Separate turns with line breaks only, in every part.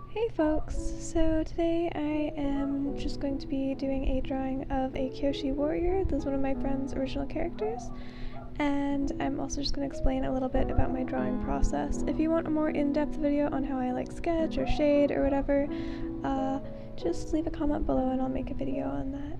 Hey folks! So today I am just going to be doing a drawing of a Kyoshi Warrior. This is one of my friend's original characters. And I'm also just going to explain a little bit about my drawing process. If you want a more in-depth video on how I sketch or shade or whatever, just leave a comment below and I'll make a video on that.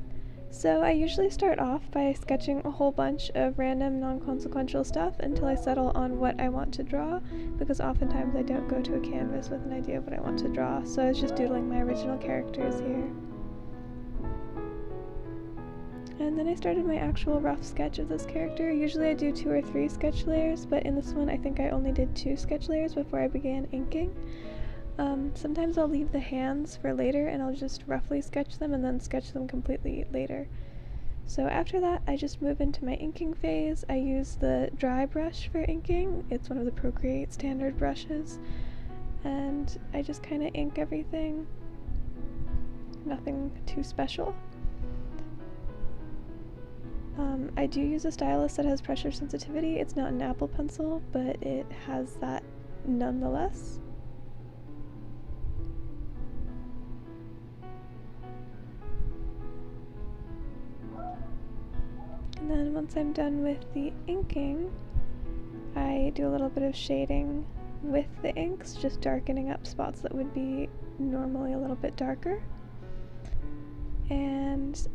So I usually start off by sketching a whole bunch of random non-consequential stuff until I settle on what I want to draw, because oftentimes I don't go to a canvas with an idea of what I want to draw, so I was just doodling my original characters here. And then I started my actual rough sketch of this character. Usually I do 2 or 3 sketch layers, but in this one I think I only did 2 sketch layers before I began inking. Sometimes I'll leave the hands for later and I'll just roughly sketch them and then sketch them completely later. So after that, I just move into my inking phase. I use the dry brush for inking. It's one of the Procreate standard brushes. And I just kind of ink everything. Nothing too special. I do use a stylus that has pressure sensitivity. It's not an Apple Pencil, but it has that nonetheless. And then once I'm done with the inking, I do a little bit of shading with the inks, just darkening up spots that would be normally a little bit darker. And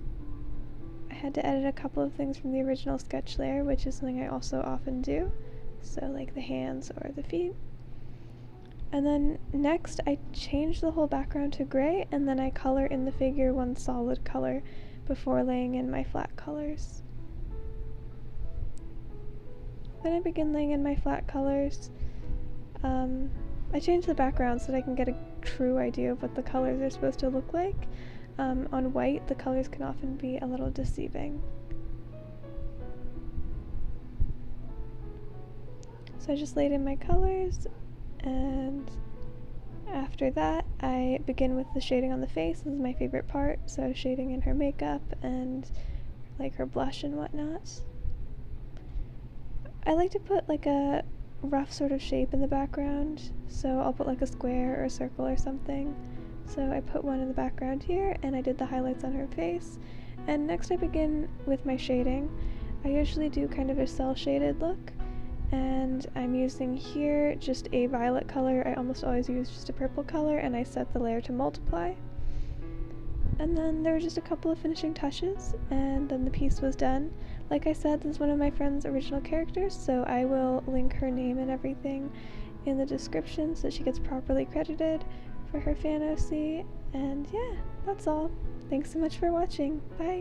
I had to edit a couple of things from the original sketch layer, which is something I also often do, so like the hands or the feet. And then next I change the whole background to gray, and then I color in the figure one solid color before laying in my flat colors. Then I begin laying in my flat colors. I change the background so that I can get a true idea of what the colors are supposed to look like. On white, the colors can often be a little deceiving. So I just laid in my colors, and after that I begin with the shading on the face. This is my favorite part, so shading in her makeup and like her blush and whatnot. I like to put like a rough sort of shape in the background, so I'll put like a square or a circle or something. So I put one in the background here, and I did the highlights on her face. And next I begin with my shading. I usually do kind of a cell shaded look, and I'm using here just a violet color. I almost always use just a purple color, and I set the layer to multiply. And then there were just a couple of finishing touches, and then the piece was done. Like I said, this is one of my friend's original characters, so I will link her name and everything in the description so she gets properly credited for her fan OC. And yeah, that's all. Thanks so much for watching. Bye!